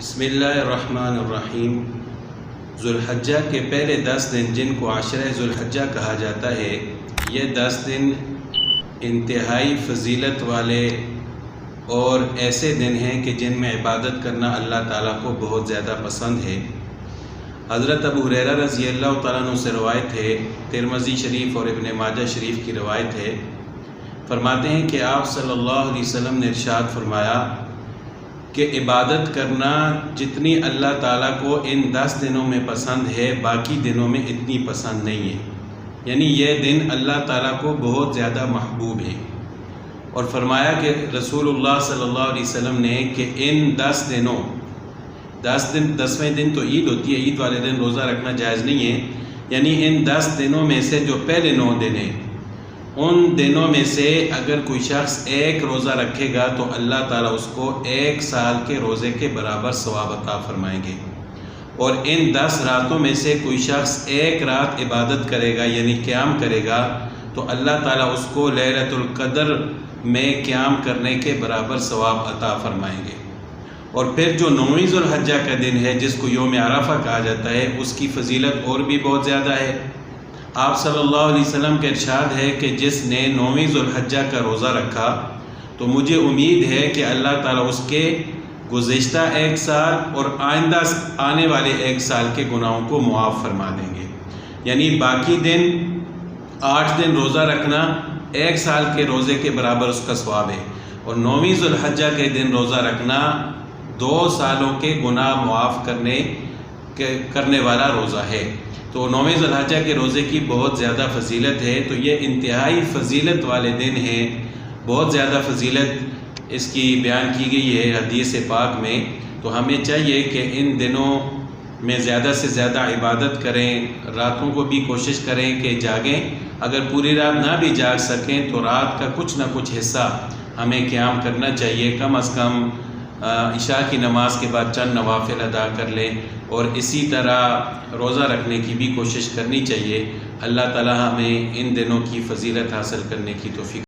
بسم اللہ الرحمن الرحیم۔ ذوالحجہ کے پہلے 10 دن جن کو عشرہ ذوالحجہ کہا جاتا ہے، یہ 10 دن انتہائی فضیلت والے اور ایسے دن ہیں کہ جن میں عبادت کرنا اللہ تعالیٰ کو بہت زیادہ پسند ہے۔ حضرت ابو ہریرہ رضی اللہ تعالیٰ عنہ سے روایت ہے، ترمذی شریف اور ابن ماجہ شریف کی روایت ہے، فرماتے ہیں کہ آپ صلی اللہ علیہ وسلم نے ارشاد فرمایا کہ عبادت کرنا جتنی اللہ تعالیٰ کو ان 10 دنوں میں پسند ہے، باقی دنوں میں اتنی پسند نہیں ہے، یعنی یہ دن اللہ تعالیٰ کو بہت زیادہ محبوب ہے۔ اور فرمایا کہ رسول اللہ صلی اللہ علیہ وسلم نے کہ ان 10 دنوں 10ویں دن تو عید ہوتی ہے، عید والے دن روزہ رکھنا جائز نہیں ہے، یعنی ان 10 دنوں میں سے جو پہلے 9 دن ہیں، ان دنوں میں سے اگر کوئی شخص ایک روزہ رکھے گا تو اللہ تعالیٰ اس کو 1 سال کے روزے کے برابر ثواب عطا فرمائیں گے۔ اور ان 10 راتوں میں سے کوئی شخص ایک رات عبادت کرے گا یعنی قیام کرے گا تو اللہ تعالیٰ اس کو لیلۃ القدر میں قیام کرنے کے برابر ثواب عطا فرمائیں گے۔ اور پھر جو 9ویں ذوالحجہ کا دن ہے جس کو یوم عرفہ کہا جاتا ہے، اس کی فضیلت اور بھی بہت زیادہ ہے۔ آپ صلی اللہ علیہ وسلم کا ارشاد ہے کہ جس نے 9ویں ذوالحجہ کا روزہ رکھا تو مجھے امید ہے کہ اللہ تعالیٰ اس کے گزشتہ 1 سال اور آئندہ آنے والے 1 سال کے گناہوں کو معاف فرما دیں گے، یعنی باقی دن 8 دن روزہ رکھنا 1 سال کے روزے کے برابر اس کا ثواب ہے، اور 9ویں ذوالحجہ کے دن روزہ رکھنا 2 سالوں کے گناہ معاف کرنے والا روزہ ہے۔ تو 9ویں ذوالحجہ کے روزے کی بہت زیادہ فضیلت ہے، تو یہ انتہائی فضیلت والے دن ہیں، بہت زیادہ فضیلت اس کی بیان کی گئی ہے حدیث پاک میں۔ تو ہمیں چاہیے کہ ان دنوں میں زیادہ سے زیادہ عبادت کریں، راتوں کو بھی کوشش کریں کہ جاگیں، اگر پوری رات نہ بھی جاگ سکیں تو رات کا کچھ نہ کچھ حصہ ہمیں قیام کرنا چاہیے، کم از کم عشاء کی نماز کے بعد چند نوافل ادا کر لیں، اور اسی طرح روزہ رکھنے کی بھی کوشش کرنی چاہیے۔ اللہ تعالی ہمیں ان دنوں کی فضیلت حاصل کرنے کی توفیق